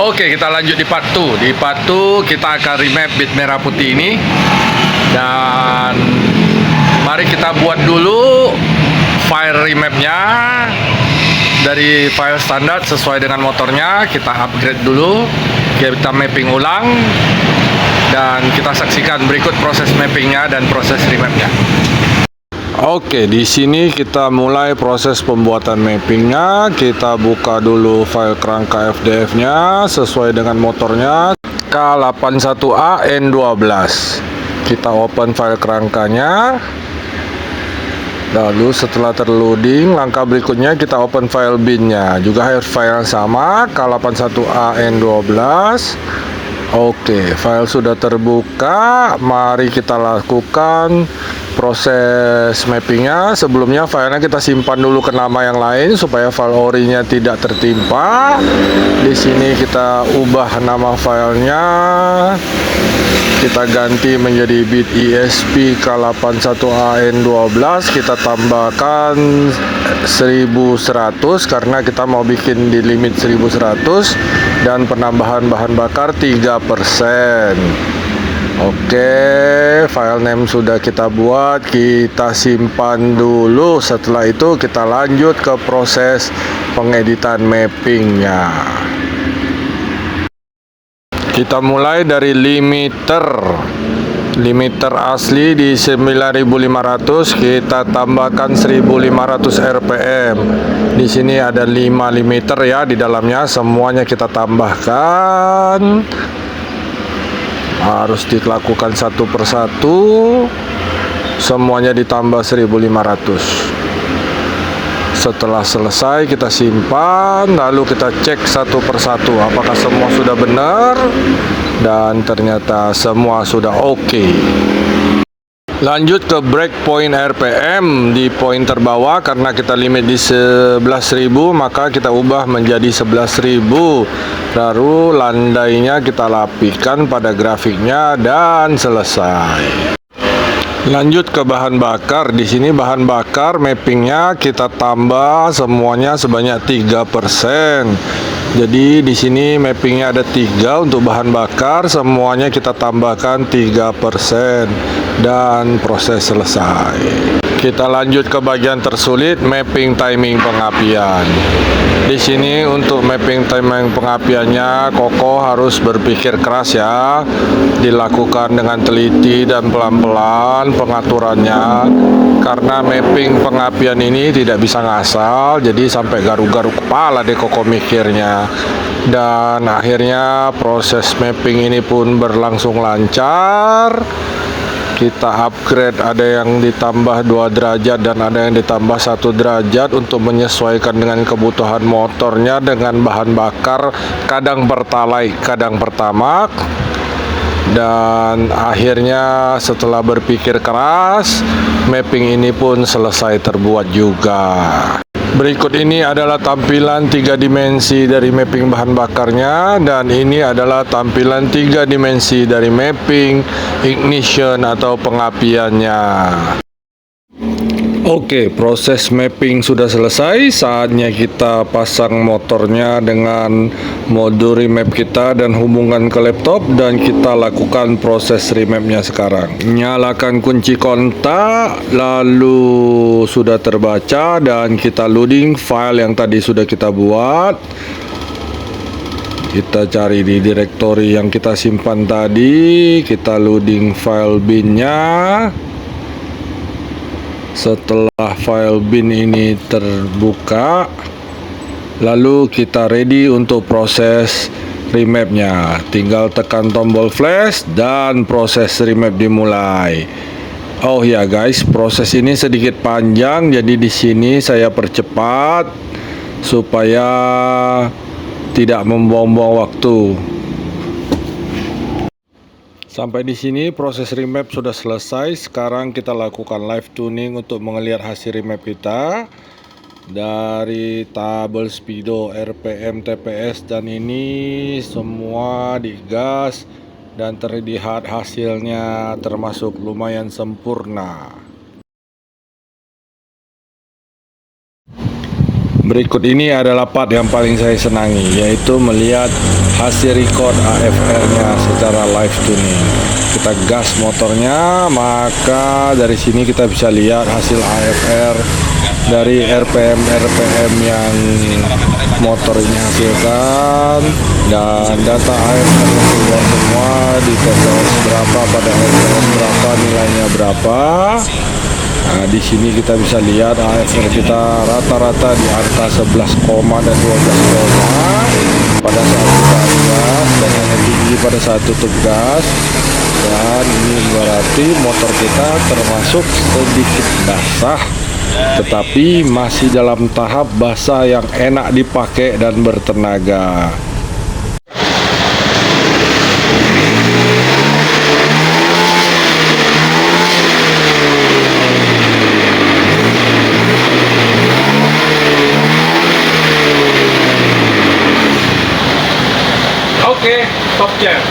Oke, kita lanjut di part 2. Di part 2 kita akan remap bit merah putih ini. Dan mari kita buat dulu file remapnya dari file standar sesuai dengan motornya. Kita upgrade dulu, kita mapping ulang, dan kita saksikan berikut proses mappingnya dan proses remapnya. Oke, di sini kita mulai proses pembuatan mappingnya. Kita buka dulu file kerangka FDF-nya sesuai dengan motornya K81A N12. Kita open file kerangkanya. Lalu setelah terloading, langkah berikutnya kita open file bin-nya. Juga file yang sama K81A N12. Oke, file sudah terbuka. Mari kita lakukan proses mappingnya. Sebelumnya filenya kita simpan dulu ke nama yang lain supaya file orinya tidak tertimpa. Di sini kita ubah nama filenya, kita ganti menjadi bit ESP K81AN12. Kita tambahkan 1100 karena kita mau bikin di limit 1100, dan penambahan bahan bakar 3%. Oke, file name sudah kita buat, kita simpan dulu. Setelah itu kita lanjut ke proses pengeditan mappingnya. Kita mulai dari limiter asli di 9500, kita tambahkan 1500 rpm. Di sini ada 5 limiter ya di dalamnya, semuanya kita tambahkan. Harus dilakukan satu persatu, semuanya ditambah 1500. Setelah selesai kita simpan, lalu kita cek satu persatu apakah semua sudah benar, dan ternyata semua sudah oke. Lanjut ke breakpoint RPM di poin terbawah. Karena kita limit di 11.000, maka kita ubah menjadi 11.000. Lalu landainya kita lapikan pada grafiknya dan selesai. Lanjut ke bahan bakar. Di sini bahan bakar mappingnya kita tambah semuanya sebanyak 3%. Jadi di sini mappingnya ada 3 untuk bahan bakar, semuanya kita tambahkan 3%, dan proses selesai. Kita lanjut ke bagian tersulit, mapping timing pengapian. Di sini untuk mapping timing pengapiannya, Koko harus berpikir keras ya. Dilakukan dengan teliti dan pelan-pelan pengaturannya. Karena mapping pengapian ini tidak bisa ngasal, jadi sampai garu-garu kepala deh Koko mikirnya. Dan akhirnya proses mapping ini pun berlangsung lancar. Kita upgrade, ada yang ditambah 2 derajat dan ada yang ditambah 1 derajat untuk menyesuaikan dengan kebutuhan motornya dengan bahan bakar kadang pertalite, kadang pertamax. Dan akhirnya setelah berpikir keras, mapping ini pun selesai terbuat juga. Berikut ini adalah tampilan 3 dimensi dari mapping bahan bakarnya, dan ini adalah tampilan 3 dimensi dari mapping ignition atau pengapiannya. Oke, proses mapping sudah selesai. Saatnya kita pasang motornya dengan mode remap kita dan hubungkan ke laptop, dan kita lakukan proses remapnya sekarang. Nyalakan kunci kontak, lalu sudah terbaca, dan kita loading file yang tadi sudah kita buat. Kita cari di direktori yang kita simpan tadi, kita loading file bin-nya. Setelah file bin ini terbuka, lalu kita ready untuk proses remapnya. Tinggal tekan tombol flash dan proses remap dimulai. Oh ya guys, proses ini sedikit panjang, jadi di sini saya percepat supaya tidak membuang-buang waktu. Sampai di sini proses remap sudah selesai. Sekarang kita lakukan live tuning untuk melihat hasil remap kita dari tabel speedo, RPM, TPS, dan ini semua digas dan terlihat hasilnya termasuk lumayan sempurna. Berikut ini adalah part yang paling saya senangi, yaitu melihat hasil record AFR-nya secara live tuning. Kita gas motornya, maka dari sini kita bisa lihat hasil AFR dari RPM yang motor ini hasilkan, dan data AFR yang keluar semua di TPS berapa, pada RPM berapa, nilainya berapa. Nah, di sini kita bisa lihat AFR kita rata-rata di angka 11, dan 12 pada saat kita gas, dan yang tinggi pada saat tutup gas. Dan ini berarti motor kita termasuk sedikit basah, tetapi masih dalam tahap basah yang enak dipakai dan bertenaga. Oke, top jam.